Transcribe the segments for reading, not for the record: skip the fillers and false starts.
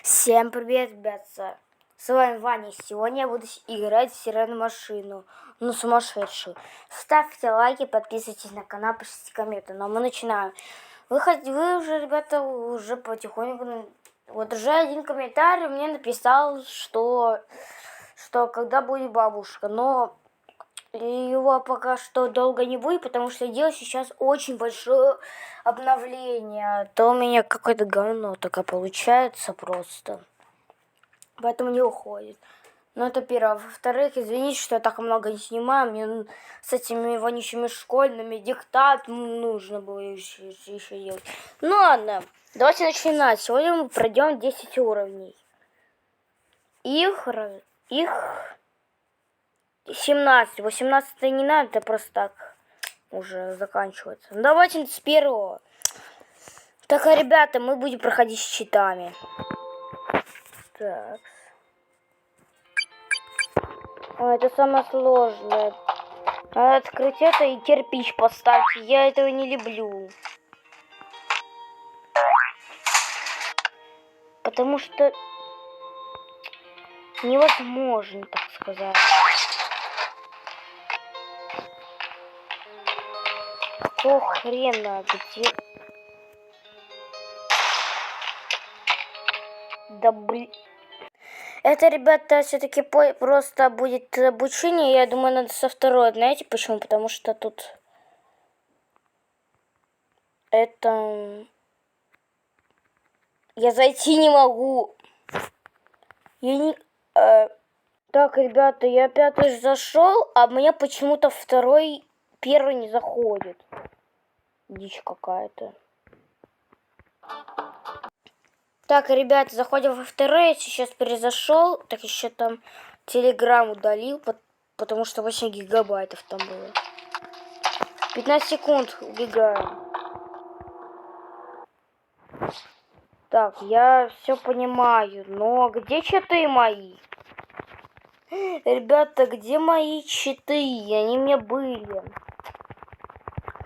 Всем привет, ребята! С вами Ваня. Сегодня я буду играть в стиральную машину. Ну, сумасшедшую. Ставьте лайки, подписывайтесь на канал, пишите комменты. Но мы начинаем. Вы уже, ребята, уже потихоньку... Вот уже один комментарий мне написал, что когда будет бабушка. Но его пока что долго не будет, потому что я делаю сейчас очень большое обновление. То у меня какое-то говно такое получается просто. Поэтому не уходит. Ну, это первое. Во-вторых, извините, что я так много не снимаю. Мне с этими вонючими школьными диктат нужно было еще делать. Ну, ладно. Давайте начинать. Сегодня мы пройдем 10 уровней. Их 17. 18 не надо, это просто так уже заканчивается. Ну, давайте с первого. Так, ребята, мы будем проходить с читами. Так. Это самое сложное. Надо открыть это и кирпич поставить. Я этого не люблю. Потому что невозможно, так сказать. Какого хрена? Где? Да блин. Это, ребята, все-таки просто будет обучение. Я думаю, надо со второй. Знаете почему? Потому что тут это... Я зайти не могу. Я не... Так, ребята, я опять зашел, а мне почему-то первый не заходит. Дичь какая-то. Так, ребята, заходим во второй. Я сейчас перезашел. Так, еще там Телеграм удалил, потому что 8 гигабайтов там было. 15 секунд убегаем. Так, я все понимаю, но где читы мои? Ребята, где мои читы? Они у меня были.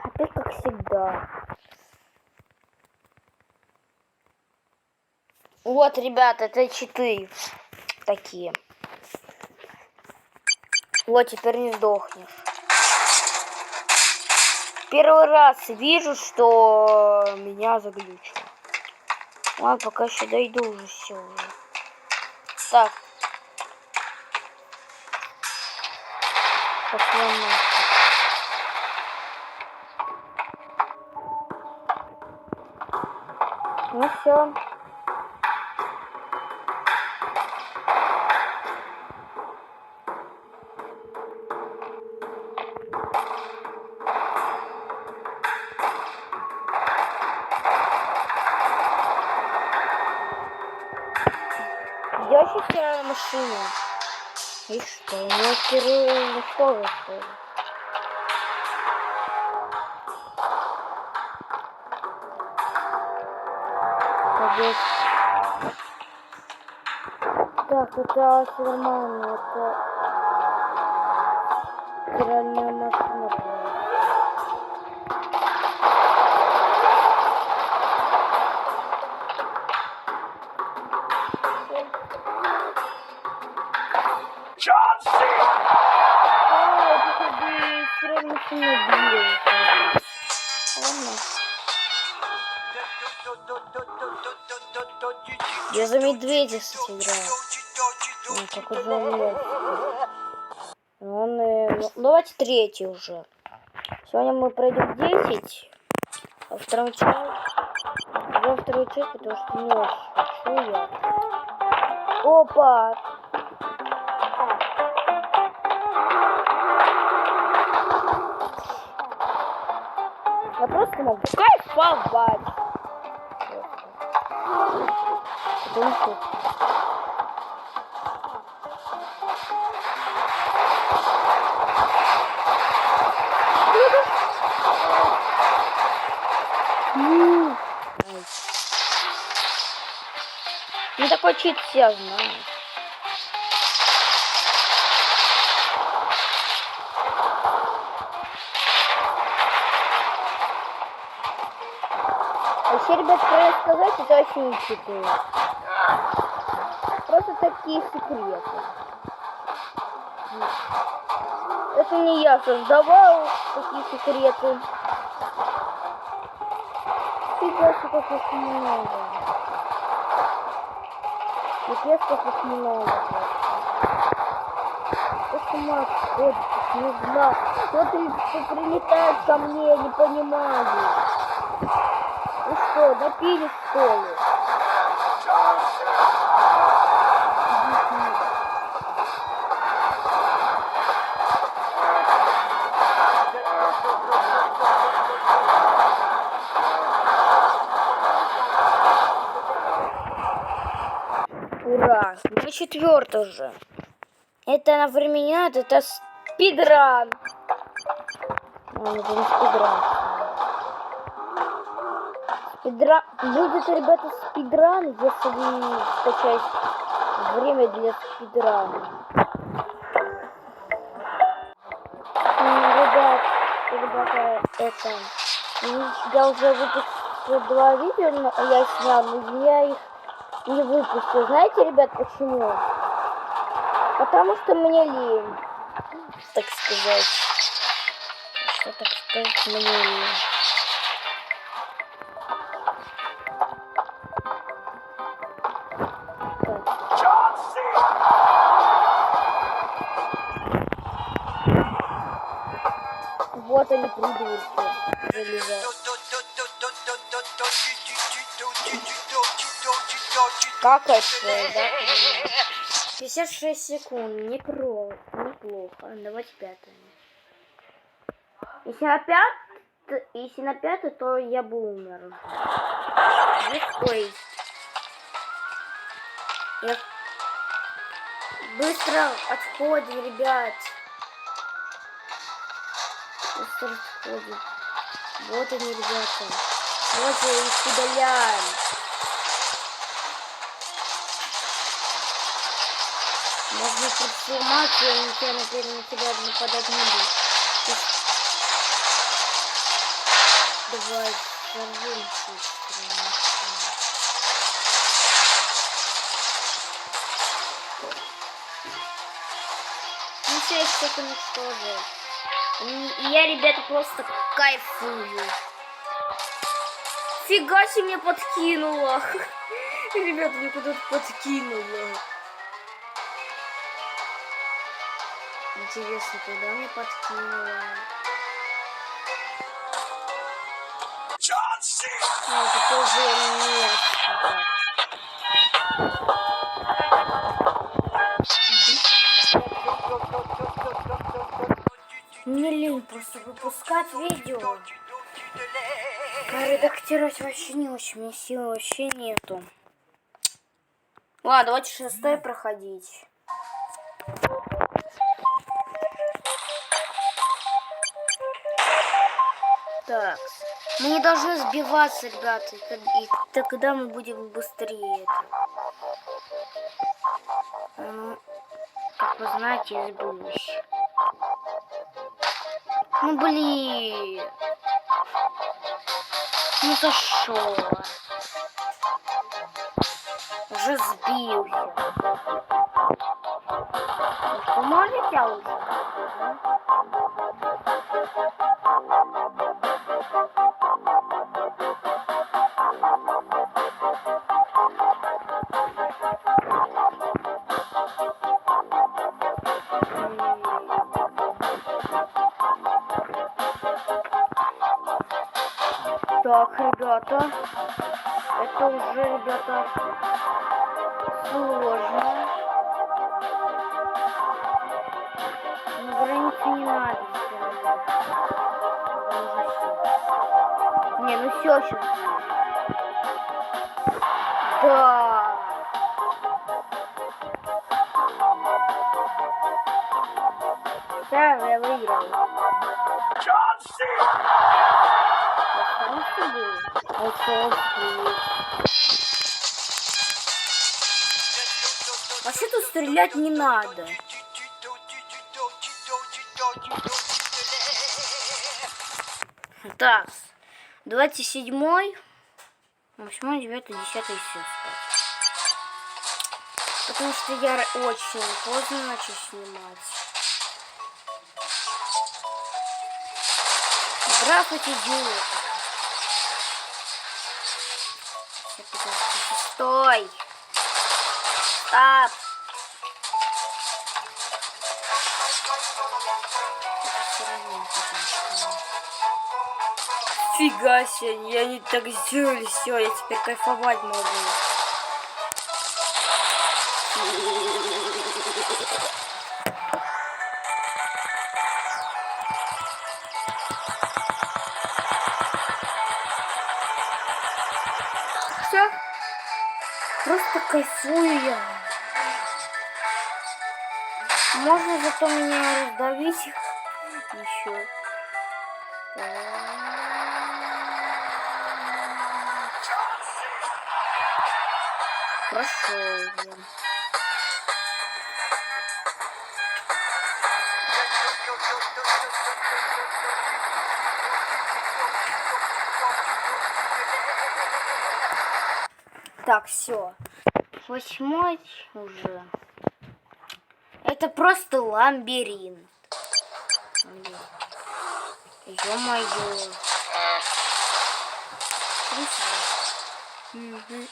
Опять как всегда. Вот, ребята, это читы такие. Вот, теперь не сдохнешь. Первый раз вижу, что меня заглючило. Ладно, пока еще дойду уже все уже. Так. Ну все. Я сейчас стираю машину. И что? У меня стираю на скорости. Так, это все нормально. Это стиральная машина. Я за медведя, кстати, играю. Как уже давайте третий уже. Сегодня мы пройдем 10. А вторую часть. Берем вторую часть, потому что не очень хочу я. Опа! Я просто могу кайфовать. Ну такой чит все знают. А еще, ребят, правильно сказать, это вообще не читы. Просто такие секреты. Это не я создавал такие секреты. Фига себе, как их много. Пипец, как их много. Что с ума сходит, не знаю. Кто прилетает ко мне, я не понимаю. Ну что, допили что ли? Ура! На четвертый уже. Это навременяет, это спидран. Это не спидран. Спидран. Будет, ребята, спидран, если вы скачаете время для спидрана. Ребята, это... Я уже выпустил 2 видео, я снял, но я их не выпустил. Знаете, ребят, почему? Потому что мне лень, так сказать. Что так сказать, мне лень. Вот они, придурки, залезают. Как это, да? 56 секунд, неплохо. Давайте 5. Если на 5, то я бы умер. Быстро отходим, ребят. Быстро отходим. Вот они, ребята. Вот я их удаляем. Можно трансформацию, я ничего наперед на тебя нападать не буду. Давай, сорвемся. Ну все, я всех уничтожил. И я, ребята, просто кайфую. Фига себе меня подкинула. Ребята, мне куда-то подкинула. Интересно, куда мне подкинула? Это тоже мерзко. Мне лень просто выпускать видео. А редактировать вообще не очень. Мне сил вообще нету. Ладно, давайте 6 проходить. Так. Мы не должны сбиваться, ребята. И тогда мы будем быстрее. Ну, как вы знаете, я сбылась. Ну, блин. Ну, за шо? Уже сбился. Может, поможете уже? Так, ребята, это уже, ребята, сложно. На границе не надо. Не, ну все сейчас. Да. Да, я выиграл. Вообще тут стрелять не надо. Так, 27-й, 8-й, 9-й, 10-й, все спать. Потому что я очень поздно начал снимать. Здравствуйте, идиоты. Стой! Стоп! Фига себе, я не так сделали, все, я теперь кайфовать могу. Все, просто кайфую я. Можно зато меня раздавить еще. Прошел. Так, все. 8 уже. Это просто лабиринт. Ё-моё. Угу.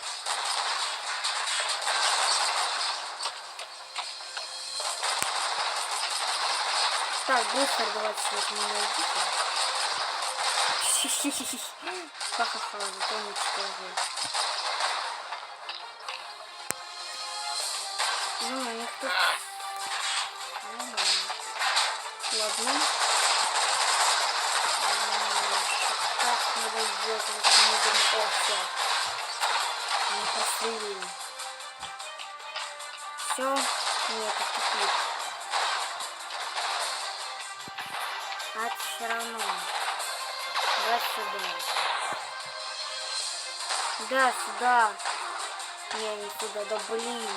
Так, быстро давайте вот меня найдите. Ха-ха-ха, зато не скажу. Ну, у них тут... Ладно. Так, надо сделать вот это модерн. О, все. Не пострелили. Все. Нет, это тупик. А все равно. Давай сюда. Да, сюда. Не сюда, да блин.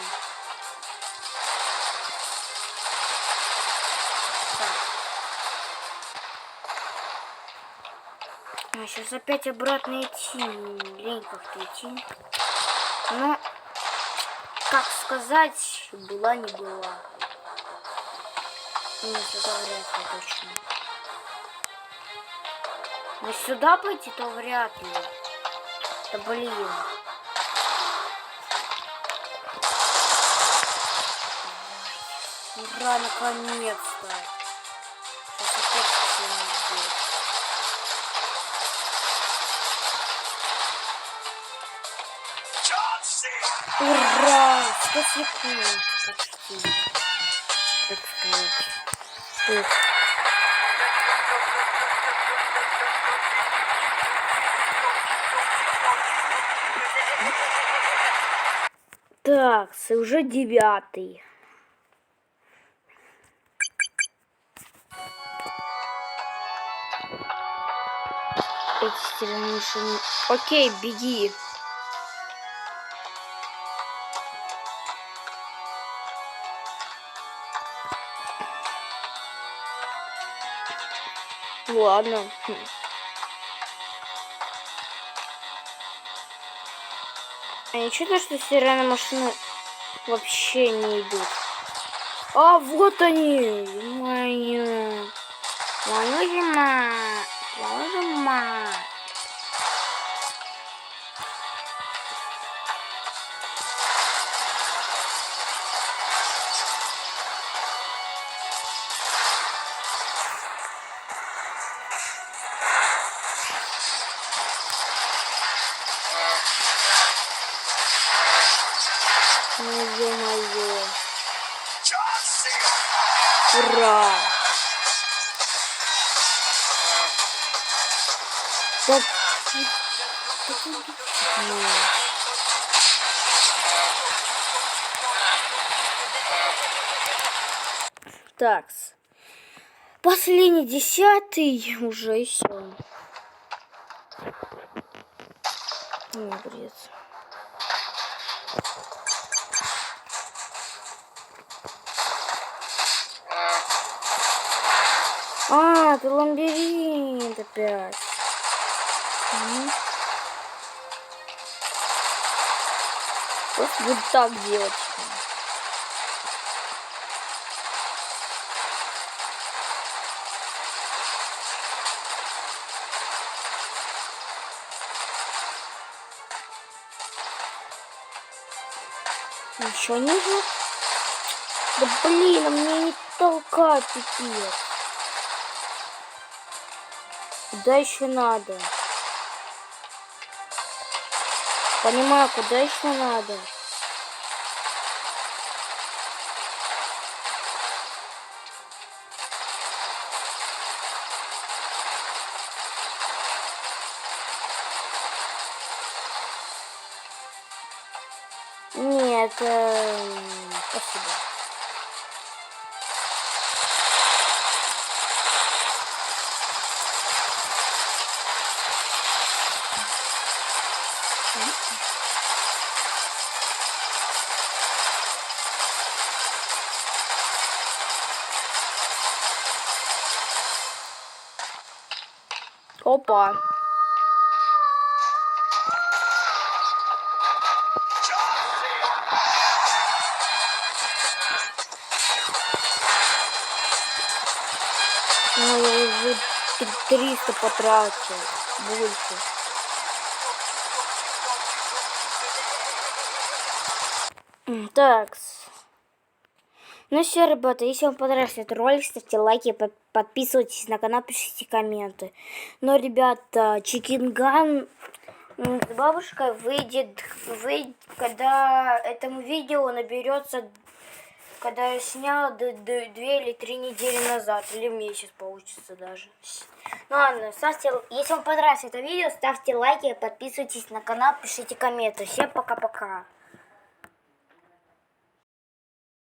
А сейчас опять обратно идти. Лень как-то идти. Но, как сказать, была не была. Не, сюда вряд ли точно. Но сюда пойти, то вряд ли. Да блин. Ура, наконец-то. Сейчас опять все не будет. Ура! 100 секунд почти. Так сказать. Так, уже 9. Окей, беги. Ладно. А не чудо, что стиральные машины вообще не идут. А вот они! Мою мать! Твою мать! Ну, ё-моё. Ура! Так. Такс. Последний 10 уже и все. Не, бред. А, это лабиринт опять. Просто буду так делать. Еще ниже. Да блин, а мне не толкать, пипец. Куда еще надо? Понимаю, куда еще надо. Нет, спасибо. Опа. Ну, я уже 300 потратил. Больше. Так. Ну все, ребята, если вам понравился этот ролик, ставьте лайки, подписывайтесь на канал, пишите комменты. Но, ребята, Чикинган с бабушкой выйдет, когда этому видео наберется, когда я снял 2 или 3 недели назад, или месяц получится даже. Ну ладно, ставьте, если вам понравилось это видео, ставьте лайки, подписывайтесь на канал, пишите комменты. Всем пока-пока.